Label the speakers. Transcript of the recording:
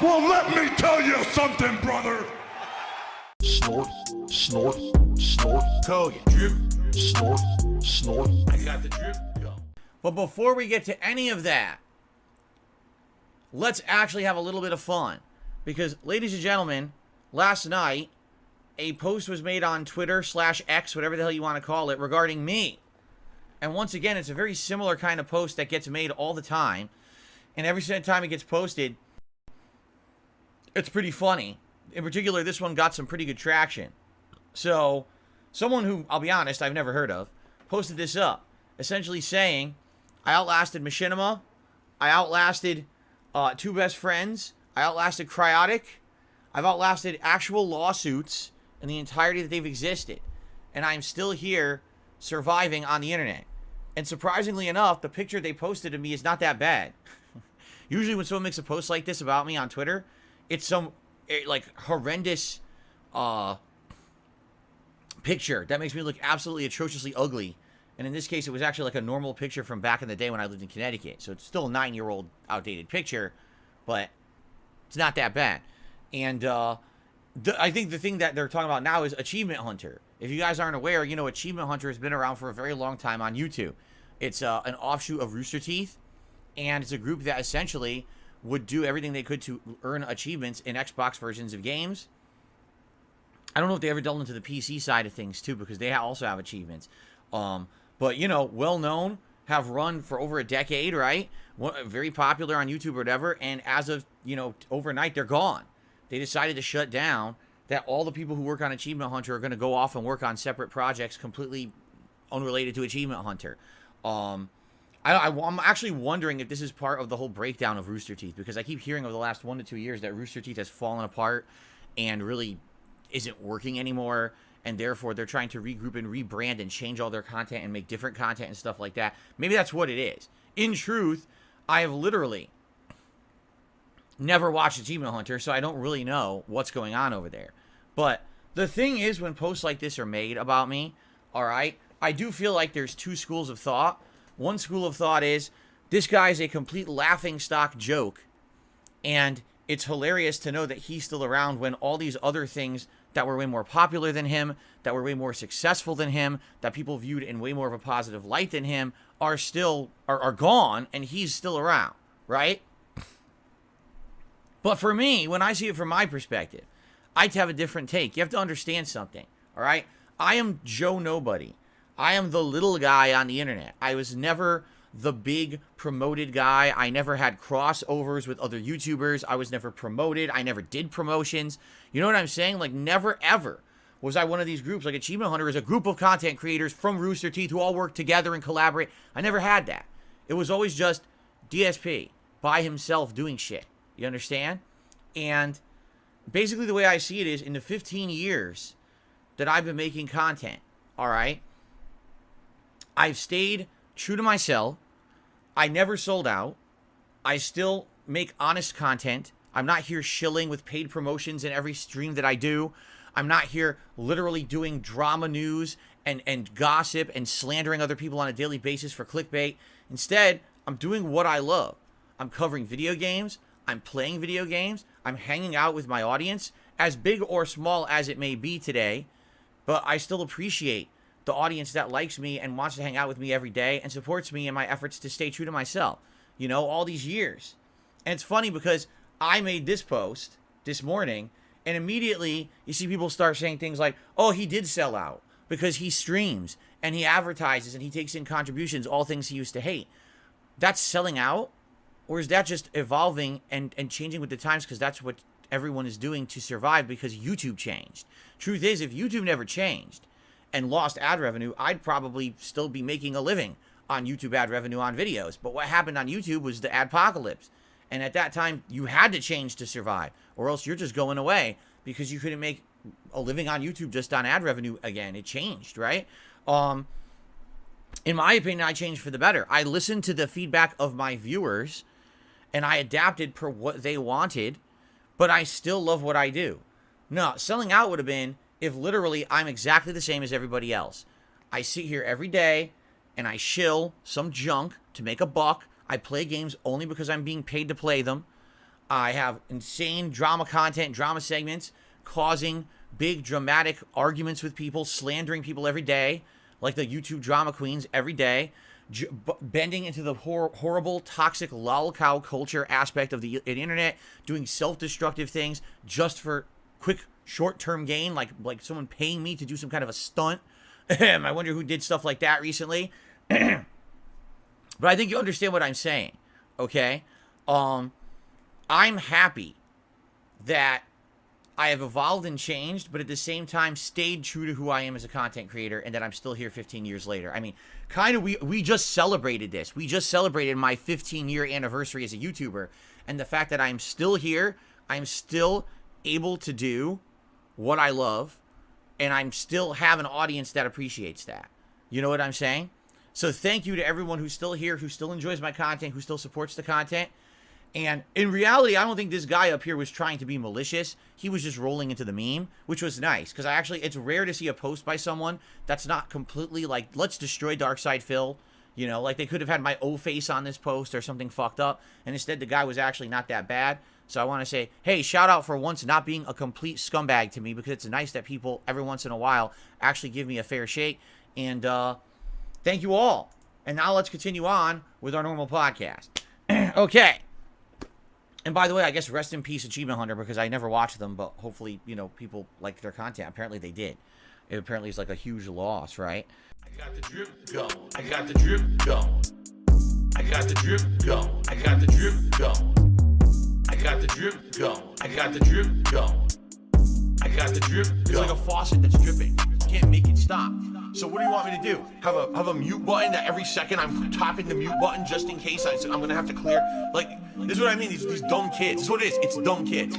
Speaker 1: Well, let me tell you something, brother.
Speaker 2: Snort, snort, snort.
Speaker 3: Kogan.
Speaker 2: Drip, snort, snort.
Speaker 3: I got the drip. Go. But before we get to any of that, let's actually have a little bit of fun. Because, ladies and gentlemen, last night, a post was made on Twitter/X, whatever the hell you want to call it, regarding me. And once again, it's a very similar kind of post that gets made all the time. And every single time it gets posted, it's pretty funny. In particular, this one got some pretty good traction. So, someone who, I'll be honest, I've never heard of, posted this up, essentially saying, I outlasted Machinima, I outlasted Two Best Friends, I outlasted Cryotic, I've outlasted actual lawsuits in the entirety that they've existed. And I'm still here surviving on the internet. And surprisingly enough, the picture they posted of me is not that bad. Usually when someone makes a post like this about me on Twitter, it's some like horrendous picture that makes me look absolutely atrociously ugly. And in this case, it was actually like a normal picture from back in the day when I lived in Connecticut. So it's still a 9-year-old outdated picture, but it's not that bad. And I think the thing that they're talking about now is Achievement Hunter. If you guys aren't aware, you know, Achievement Hunter has been around for a very long time on YouTube. It's an offshoot of Rooster Teeth, and it's a group that essentially would do everything they could to earn achievements in Xbox versions of games. I don't know if they ever delved into the PC side of things, too, because they also have achievements. But, you know, well-known, have run for over a decade, right? Very popular on YouTube or whatever, and as of, you know, overnight, they're gone. They decided to shut down, that all the people who work on Achievement Hunter are going to go off and work on separate projects completely unrelated to Achievement Hunter. I'm actually wondering if this is part of the whole breakdown of Rooster Teeth, because I keep hearing over the last 1 to 2 years that Rooster Teeth has fallen apart and really isn't working anymore, and therefore they're trying to regroup and rebrand and change all their content and make different content and stuff like that. Maybe that's what it is. In truth, I have literally never watched Achievement Hunter, so I don't really know what's going on over there. But the thing is, when posts like this are made about me, all right, I do feel like there's two schools of thought. One school of thought is, this guy is a complete laughingstock joke, and it's hilarious to know that he's still around when all these other things that were way more popular than him, that were way more successful than him, that people viewed in way more of a positive light than him, are gone, and he's still around, right? But for me, when I see it from my perspective, I'd have a different take. You have to understand something, all right? I am Joe Nobody. I am the little guy on the internet. I was never the big promoted guy. I never had crossovers with other YouTubers. I was never promoted. I never did promotions. You know what I'm saying? Like, never, ever was I one of these groups. Like, Achievement Hunter is a group of content creators from Rooster Teeth who all work together and collaborate. I never had that. It was always just DSP by himself doing shit. You understand? And basically the way I see it is, in the 15 years that I've been making content, all right, I've stayed true to myself. I never sold out. I still make honest content. I'm not here shilling with paid promotions in every stream that I do. I'm not here literally doing drama news and gossip and slandering other people on a daily basis for clickbait. Instead, I'm doing what I love. I'm covering video games. I'm playing video games. I'm hanging out with my audience, as big or small as it may be today. But I still appreciate the audience that likes me and wants to hang out with me every day and supports me in my efforts to stay true to myself, you know, all these years. And it's funny because I made this post this morning, and immediately you see people start saying things like, oh, he did sell out because he streams and he advertises and he takes in contributions, all things he used to hate. That's selling out? Or is that just evolving and changing with the times because that's what everyone is doing to survive because YouTube changed? Truth is, if YouTube never changed and lost ad revenue, I'd probably still be making a living on YouTube ad revenue on videos. But what happened on YouTube was the adpocalypse. And at that time, you had to change to survive, or else you're just going away because you couldn't make a living on YouTube just on ad revenue again. It changed, right? In my opinion, I changed for the better. I listened to the feedback of my viewers, and I adapted per what they wanted, but I still love what I do. No, selling out would have been if literally I'm exactly the same as everybody else. I sit here every day, and I shill some junk to make a buck. I play games only because I'm being paid to play them. I have insane drama content, drama segments, causing big dramatic arguments with people, slandering people every day, like the YouTube drama queens every day, bending into the horrible, toxic lolcow culture aspect of the internet, doing self-destructive things just for quick, short-term gain, like someone paying me to do some kind of a stunt. I wonder who did stuff like that recently. But I think you understand what I'm saying, okay? I'm happy that I have evolved and changed, but at the same time stayed true to who I am as a content creator, and that I'm still here 15 years later. I mean, kind of, we just celebrated this. We just celebrated my 15-year anniversary as a YouTuber, and the fact that I'm still here, I'm still able to do what I love, and I'm still have an audience that appreciates that. You know what I'm saying? So thank you to everyone who's still here, who still enjoys my content, who still supports the content. And in reality, I don't think this guy up here was trying to be malicious. He was just rolling into the meme, which was nice. Because it's rare to see a post by someone that's not completely like, let's destroy darksydephil. You know, like they could have had my O-face on this post or something fucked up. And instead, the guy was actually not that bad. So I want to say, hey, shout out for once not being a complete scumbag to me. Because it's nice that people, every once in a while, actually give me a fair shake. And thank you all. And now let's continue on with our normal podcast. Okay. And by the way, I guess rest in peace Achievement Hunter, because I never watched them, but hopefully, you know, people like their content. Apparently they did. It apparently is like a huge loss, right?
Speaker 4: I got the drip going. I got the drip going. I got the drip going. I got the drip going. I got the drip going. I got the drip going. I got the drip going. It's like a faucet that's dripping. You can't make it stop. So what do you want me to do? Have a mute button that every second I'm tapping the mute button just in case I'm gonna have to clear? Like, this is what I mean, these dumb kids. This is what it is, it's dumb kids.